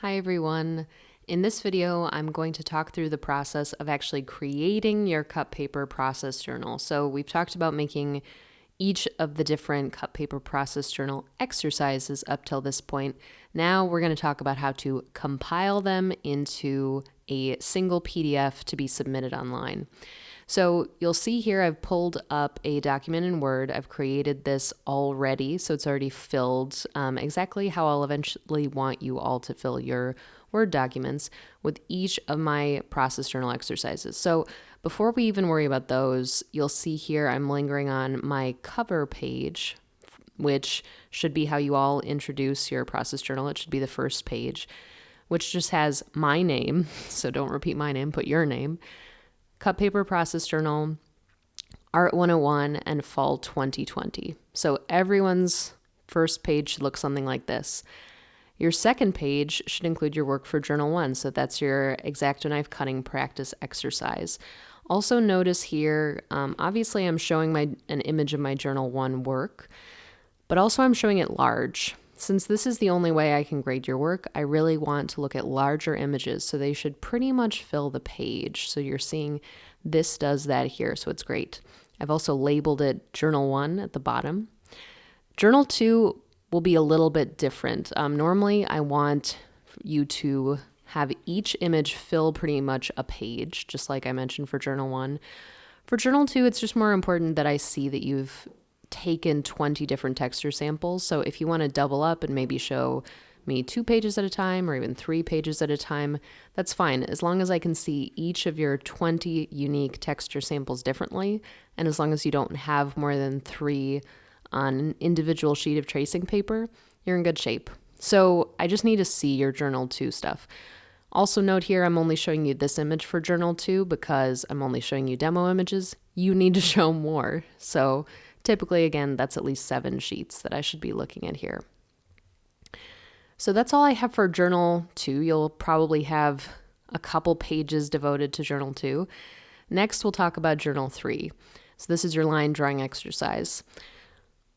Hi everyone. In this video, I'm going to talk through the process of actually creating your cut paper process journal. So we've talked about making each of the different cut paper process journal exercises up till this point. Now we're going to talk about how to compile them into a single PDF to be submitted online. So you'll see here I've pulled up a document in Word. I've created this already, so it's already filled exactly how I'll eventually want you all to fill your Word documents with each of my process journal exercises. So before we even worry about those, you'll see here I'm lingering on my cover page, which should be how you all introduce your process journal. It should be the first page, which just has my name. So don't repeat my name, put your name. Cut paper process journal, Art 101, and Fall 2020. So everyone's first page should look something like this. Your second page should include your work for Journal 1. So that's your X-Acto knife cutting practice exercise. Also notice here, obviously I'm showing an image of my Journal 1 work, but also I'm showing it large. Since this is the only way I can grade your work, I really want to look at larger images, so they should pretty much fill the page. So you're seeing this does that here, so it's great. I've also labeled it Journal 1 at the bottom. Journal 2 will be a little bit different. Normally, I want you to have each image fill pretty much a page, just like I mentioned for Journal 1. For Journal 2, it's just more important that I see that you've taken 20 different texture samples. So if you want to double up and maybe show me 2 pages at a time or even 3 pages at a time, that's fine. As long as I can see each of your 20 unique texture samples differently, and as long as you don't have more than 3 on an individual sheet of tracing paper, you're in good shape. So I just need to see your Journal 2 stuff. Also note here, I'm only showing you this image for Journal 2 because I'm only showing you demo images. You need to show more. So typically, again, that's at least 7 sheets that I should be looking at here. So that's all I have for Journal 2. You'll probably have a couple pages devoted to Journal 2. Next, we'll talk about Journal 3. So this is your line drawing exercise.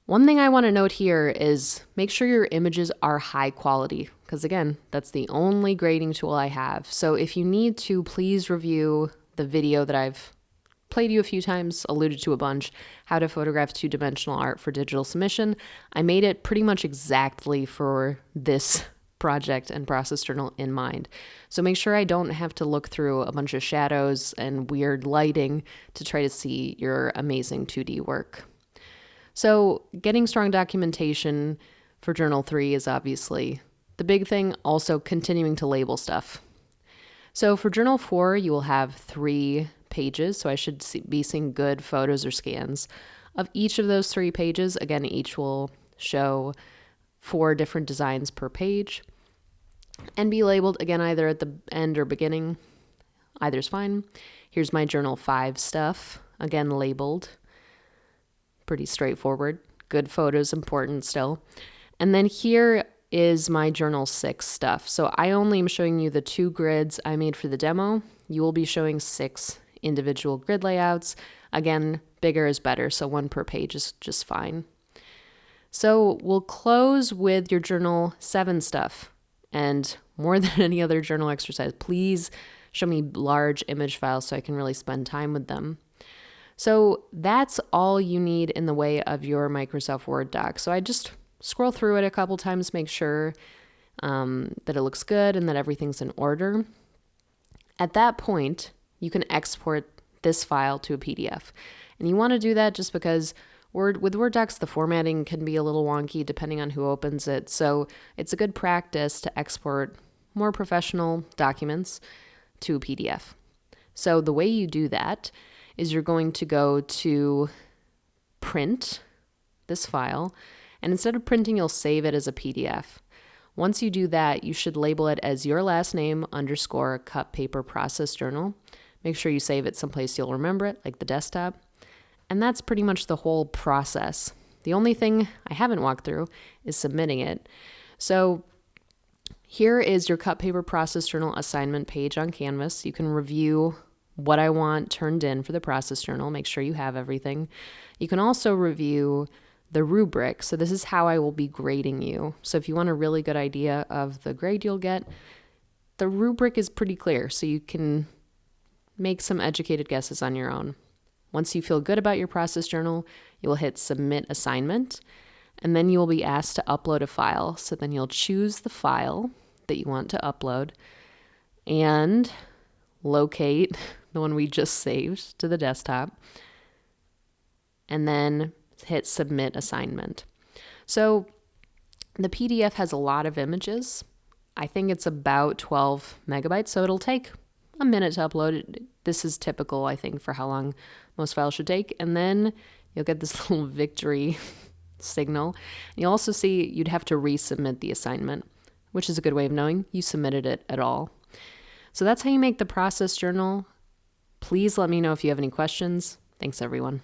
One thing I want to note here is make sure your images are high quality, because again, that's the only grading tool I have. So if you need to, please review the video that I've played you a few times, alluded to a bunch, how to photograph 2-dimensional art for digital submission. I made it pretty much exactly for this project and process journal in mind. So make sure I don't have to look through a bunch of shadows and weird lighting to try to see your amazing 2D work. So getting strong documentation for Journal 3 is obviously the big thing, also continuing to label stuff. So for Journal 4, you will have 3 pages, so I should be seeing good photos or scans of each of those 3 pages. Again, each will show 4 different designs per page and be labeled, again, either at the end or beginning. Either's fine. Here's my Journal 5 stuff, again labeled. Pretty straightforward. Good photos, important still. And then here is my Journal 6 stuff. So I only am showing you the 2 grids I made for the demo. You will be showing 6 individual grid layouts. Again, bigger is better, so 1 per page is just fine. So we'll close with your Journal 7 stuff. And more than any other journal exercise, please show me large image files so I can really spend time with them. So that's all you need in the way of your Microsoft Word doc. So I just scroll through it a couple times, make sure that it looks good and that everything's in order. At that point, you can export this file to a PDF. And you want to do that just because with Word docs, the formatting can be a little wonky depending on who opens it. So it's a good practice to export more professional documents to a PDF. So the way you do that is you're going to go to print this file, and instead of printing, you'll save it as a PDF. Once you do that, you should label it as your last name _ cut paper process journal. Make sure you save it someplace you'll remember it, like the desktop. And that's pretty much the whole process. The only thing I haven't walked through is submitting it. So here is your cut paper process journal assignment page on Canvas. You can review what I want turned in for the process journal. Make sure you have everything. You can also review the rubric. So this is how I will be grading you. So if you want a really good idea of the grade you'll get, the rubric is pretty clear, so you can make some educated guesses on your own. Once you feel good about your process journal, you will hit Submit Assignment, and then you will be asked to upload a file. So then you'll choose the file that you want to upload and locate the one we just saved to the desktop, and then hit Submit Assignment. So the PDF has a lot of images. I think it's about 12 megabytes, so it'll take a minute to upload it. This is typical, I think, for how long most files should take. And then you'll get this little victory signal. And you'll also see you'd have to resubmit the assignment, which is a good way of knowing you submitted it at all. So that's how you make the process journal. Please let me know if you have any questions. Thanks, everyone.